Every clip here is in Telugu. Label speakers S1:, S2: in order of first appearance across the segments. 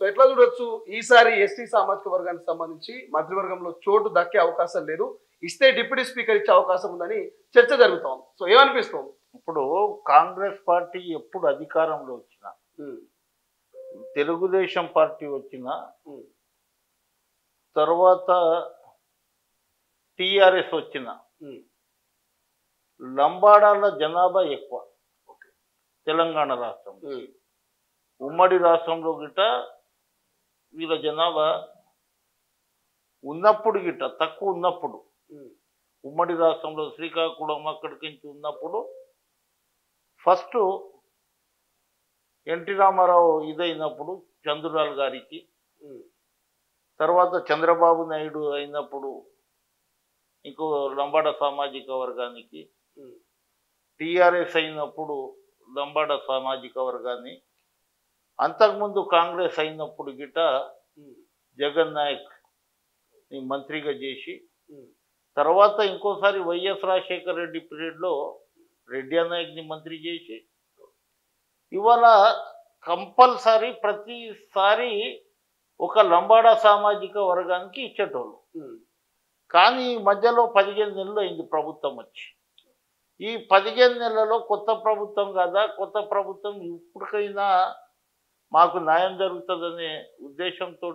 S1: ఎట్లా చూడొచ్చు ఈసారి ఎస్టీ సామాజిక వర్గానికి సంబంధించి మంత్రివర్గంలో చోటు దక్కే అవకాశం లేదు, ఇస్తే డిప్యూటీ స్పీకర్ ఇచ్చే అవకాశం ఉందని చర్చ జరుగుతోంది. సో ఏమనిపిస్తుంది?
S2: ఇప్పుడు కాంగ్రెస్ పార్టీ ఎప్పుడు అధికారంలో వచ్చినా, తెలుగుదేశం పార్టీ వచ్చిన తర్వాత టిఆర్ఎస్ వచ్చిన లంబాడాల జనాభా ఎక్కువ తెలంగాణ రాష్ట్రంలో. ఉమ్మడి రాష్ట్రంలో గిట్ట వీళ్ళ జనాభా ఉన్నప్పుడు గిట్ట తక్కువ ఉన్నప్పుడు, ఉమ్మడి రాష్ట్రంలో శ్రీకాకుళం అక్కడికి ఉన్నప్పుడు ఫస్ట్ ఎన్టీ రామారావు ఇదైనప్పుడు చంద్రలాల్ గారికి, తర్వాత చంద్రబాబు నాయుడు అయినప్పుడు ఇంకో లంబాడ సామాజిక వర్గానికి, టిఆర్ఎస్ అయినప్పుడు లంబాడ సామాజిక వర్గాన్ని, అంతకుముందు కాంగ్రెస్ అయినప్పుడు గిట జగన్ నాయక్ మంత్రిగా చేసి, తర్వాత ఇంకోసారి వైఎస్ రాజశేఖర రెడ్డి పీరియడ్లో రెడ్డి నాయక్ని మంత్రి చేసి, ఇవాళ కంపల్సరీ ప్రతిసారి ఒక లంబాడా సామాజిక వర్గానికి ఇచ్చేటోళ్ళు. కానీ ఈ మధ్యలో 15 నెలలు అయింది ప్రభుత్వం వచ్చి. ఈ 15 నెలలలో కొత్త ప్రభుత్వం కదా, కొత్త ప్రభుత్వం ఇప్పటికైనా మాకు న్యాయం జరుగుతుందనే ఉద్దేశంతో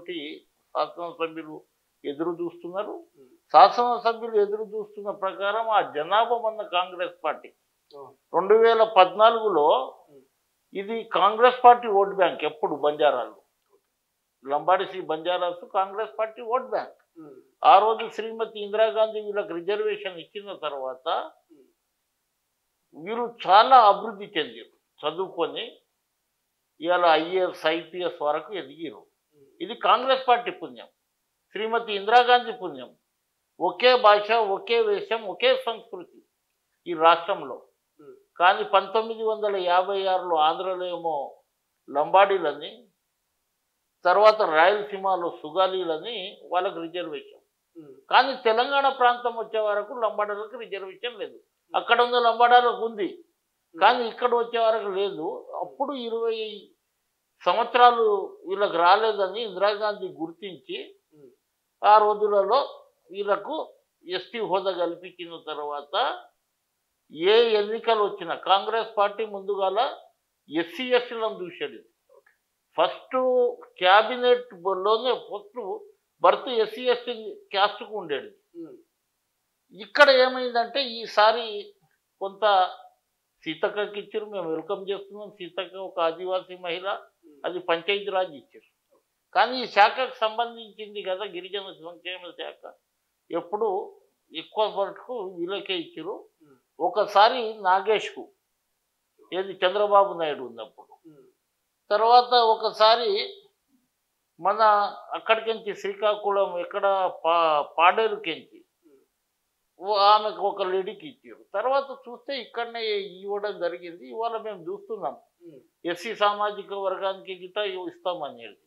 S2: శాసనసభ్యులు ఎదురు చూస్తున్నారు. శాసనసభ్యులు ఎదురు చూస్తున్న ప్రకారం ఆ జనాభా మన కాంగ్రెస్ పార్టీ 2014లో ఇది కాంగ్రెస్ పార్టీ ఓట్ బ్యాంక్. ఎప్పుడు బంజారాలు, లంబాడిసి బంజారాస్ కాంగ్రెస్ పార్టీ ఓట్ బ్యాంక్. ఆ రోజు శ్రీమతి ఇందిరాగాంధీ వీళ్ళకి రిజర్వేషన్ ఇచ్చిన తర్వాత వీళ్ళు చాలా అభివృద్ధి చెందారు, చదువుకొని ఇవాళ ఐఏఎస్ ఐపీఎస్ వరకు ఎదిగిరు. ఇది కాంగ్రెస్ పార్టీ పుణ్యం, శ్రీమతి ఇందిరాగాంధీ పుణ్యం. ఒకే భాష, ఒకే వేషం, ఒకే సంస్కృతి ఈ రాష్ట్రంలో. కానీ 1956లో ఆంధ్రలో ఏమో లంబాడీలని, తర్వాత రాయలసీమలో సుగాలీలని వాళ్ళకు రిజర్వేషన్. కానీ తెలంగాణ ప్రాంతం వచ్చే వరకు లంబాడాలకు రిజర్వేషన్ లేదు. అక్కడ ఉన్న లంబాడాలకు ఉంది, కానీ ఇక్కడ వచ్చే వరకు లేదు. అప్పుడు 20 సంవత్సరాలు వీళ్ళకి రాలేదని ఇందిరాగాంధీ గుర్తించి ఆ రోజులలో వీళ్ళకు ఎస్టీ హోదా కల్పించిన తర్వాత ఏ ఎన్నికలు వచ్చినా కాంగ్రెస్ పార్టీ ముందుగాల ఎస్సీ ఎస్టీలను చూసేది. ఫస్ట్ క్యాబినెట్లోనే ఫస్ట్ బర్త్ ఎస్సీ ఎస్టీ క్యాస్ట్కు ఉండేది. ఇక్కడ ఏమైందంటే ఈసారి కొంత సీతక్కకి ఇచ్చారు, మేము వెల్కమ్ చేస్తున్నాం. సీతక్క ఒక ఆదివాసీ మహిళ, అది పంచాయతీరాజ్ ఇచ్చారు. కానీ ఈ శాఖకు సంబంధించింది కదా గిరిజన సంక్షేమ శాఖ, ఎప్పుడు ఎక్కువ వరకు వీళ్ళకే ఇచ్చారు. ఒకసారి నాగేష్కు, ఏది చంద్రబాబు నాయుడు ఉన్నప్పుడు, తర్వాత ఒకసారి మన అక్కడికించి శ్రీకాకుళం ఎక్కడ పాడేరుకించి ఆమెకు ఒక లేడీకి ఇచ్చారు. తర్వాత చూస్తే ఇక్కడనే ఇవ్వడం జరిగింది. ఇవాళ మేము చూస్తున్నాం ఎస్సీ సామాజిక వర్గానికి గిట్ట ఇస్తామనేది.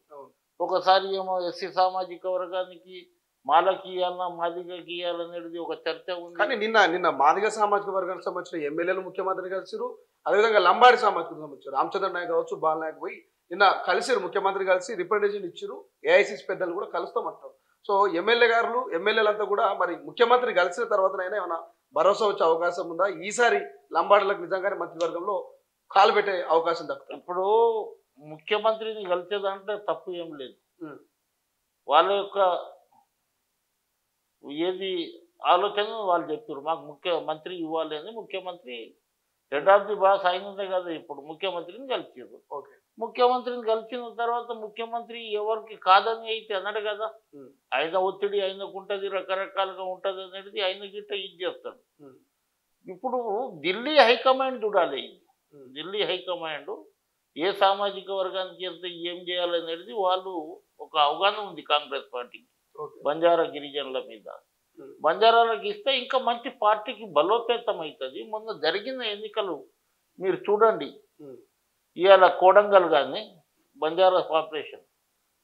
S2: ఒకసారి ఏమో ఎస్సీ సామాజిక వర్గానికి మాలకి ఇవ్వాలన్నా మాదిగకి ఇవ్వాలనేది ఒక చర్చ ఉంది.
S1: కానీ నిన్న మాదిగ సామాజిక వర్గానికి సంబంధించిన ఎమ్మెల్యేలు ముఖ్యమంత్రి కలిసిరు, అదేవిధంగా లంబాడి సామాజిక సంబంధించారు రామచంద్ర నాయక్ కావచ్చు, బాలనాయక్ పోయి నిన్న కలిసిరు, ముఖ్యమంత్రి కలిసి రిప్రజెంటేషన్ ఇచ్చారు. ఏఐసిసి పెద్దలు కూడా కలుస్తామంటారు. సో ఎమ్మెల్యేలంతా కూడా మరి ముఖ్యమంత్రి కలిసిన తర్వాతనైనా ఏమైనా భరోసా వచ్చే అవకాశం ఉందా? ఈసారి లంబాడీలకు నిజంగానే మంత్రివర్గంలో కాలు పెట్టే అవకాశం దక్కుతుంది.
S2: ఇప్పుడు ముఖ్యమంత్రిని కలిసేదంటే తప్పు ఏం లేదు. వాళ్ళ యొక్క ఏది ఆలోచన వాళ్ళు చెప్తారు, మాకు ముఖ్యమంత్రి ఇవ్వాలి అని. ముఖ్యమంత్రి హెడ్ ఆఫ్ ది బాస్ అయినదే కదా. ఇప్పుడు ముఖ్యమంత్రిని కలిసారు. ముఖ్యమంత్రిని కలిసిన తర్వాత ముఖ్యమంత్రి ఎవరికి కాదని అయితే అన్నాడు కదా, ఆయన ఒత్తిడి ఆయనకు ఉంటుంది, రకరకాలుగా ఉంటుంది అనేది ఆయన గిట్ట ఇది చేస్తాడు. ఇప్పుడు ఢిల్లీ హైకమాండ్ చూడాలి. ఢిల్లీ హైకమాండ్ ఏ సామాజిక వర్గానికి వెళ్తే ఏం చేయాలనేది వాళ్ళు ఒక అవగాహన ఉంది కాంగ్రెస్ పార్టీకి. బంజారా గిరిజనుల మీద బంజారాలకు ఇస్తే ఇంకా మంచి పార్టీకి బలోపేతం అవుతుంది. మొన్న జరిగిన ఎన్నికలు మీరు చూడండి, ఇవాళ కోడంగల్ కానీ బంజారా పాపులేషన్,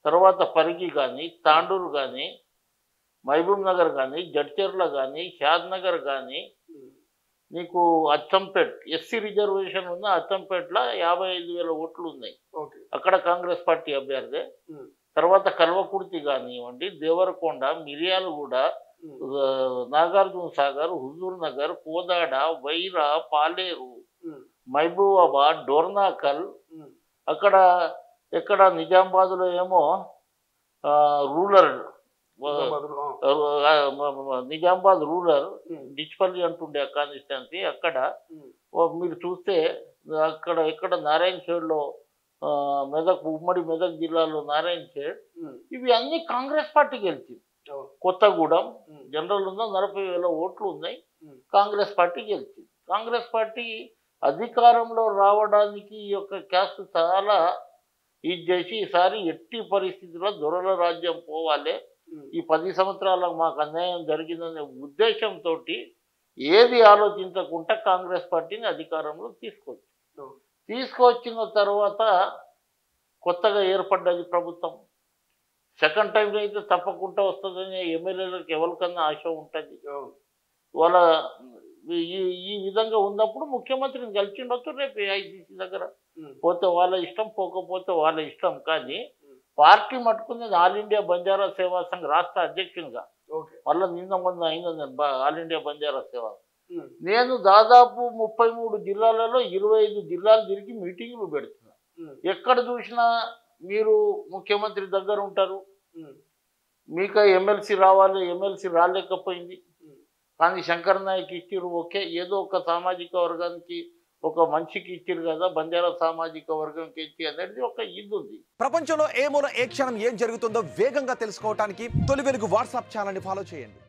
S2: తర్వాత పరిగి కానీ, తాండూరు కానీ, మహబూబ్ నగర్ కానీ, జడ్చర్ల కానీ, షాద్ నగర్ కానీ, నీకు అచ్చంపేట్ ఎస్సీ రిజర్వేషన్ ఉన్న అచ్చంపేటలో 55,000 ఓట్లు ఉన్నాయి. అక్కడ కాంగ్రెస్ పార్టీ అభ్యర్థి. తర్వాత కల్వకుర్తి కానివ్వండి, దేవరకొండ, మిర్యాలగూడ, నాగార్జున సాగర్, హుజూర్ నగర్, కోదాడ, వైరా, పాలేరు, మహబూబాబాద్, డోర్నాకల్, అక్కడ ఎక్కడ నిజామాబాద్లో ఏమో రూరల్, నిజామాబాద్ రూరల్ డిచ్పల్లి అంటుండే కాన్స్టిట్యున్సీ, అక్కడ మీరు చూస్తే అక్కడ ఎక్కడ నారాయణ షేడ్లో మెదక్, ఉమ్మడి మెదక్ జిల్లాలో నారాయణ షేడ్, ఇవి అన్ని కాంగ్రెస్ పార్టీ గెలిచింది. కొత్తగూడెం జనరల్ ఉందా 40,000 ఓట్లు ఉన్నాయి, కాంగ్రెస్ పార్టీ గెలిచింది. కాంగ్రెస్ పార్టీ అధికారంలో రావడానికి ఈ యొక్క క్యాస్ట్ చాలా ఇది చేసి ఈసారి ఎట్టి పరిస్థితుల్లో దొరల రాజ్యం పోవాలి, ఈ 10 సంవత్సరాలకు మాకు అన్యాయం జరిగిందనే ఉద్దేశంతో ఏది ఆలోచించకుండా కాంగ్రెస్ పార్టీని అధికారంలో తీసుకొచ్చిన తర్వాత కొత్తగా ఏర్పడ్డది ప్రభుత్వం. సెకండ్ టైం అయితే తప్పకుండా వస్తుందని ఎమ్మెల్యేలకు ఎవరికన్నా ఆశ ఉంటుంది. వాళ్ళ ఈ విధంగా ఉన్నప్పుడు ముఖ్యమంత్రిని కలిసిండొచ్చు, రేపు ఏఐసిసి దగ్గర పోతే వాళ్ళ ఇష్టం, పోకపోతే వాళ్ళ ఇష్టం. కానీ పార్టీ మట్టుకున్నది ఆల్ ఇండియా బంజారా సేవా సంఘ్ రాష్ట్ర అధ్యక్షునిగా, మళ్ళీ నిన్న మొన్న అయింది ఆల్ ఇండియా బంజారా సేవా. నేను దాదాపు 33 జిల్లాలలో 25 జిల్లాలు తిరిగి మీటింగులు పెడుతున్నా. ఎక్కడ చూసినా మీరు ముఖ్యమంత్రి దగ్గర ఉంటారు, మీకు ఎమ్మెల్సీ రావాలి, ఎమ్మెల్సీ రాలేకపోయింది, కానీ శంకర్ నాయక్ ఇచ్చిర్రు, ఓకే ఏదో ఒక సామాజిక వర్గానికి ఒక మనిషికి ఇచ్చిర్రు కదా, బంజారా సామాజిక వర్గంకి ఇచ్చి అనేది ఒక ఇది ఉంది.
S3: ప్రపంచంలో ఏ మూల ఏ క్షణం ఏం జరుగుతుందో వేగంగా తెలుసుకోవడానికి తొలి వెలుగు వాట్సాప్ ఛానల్ని ఫాలో చేయండి.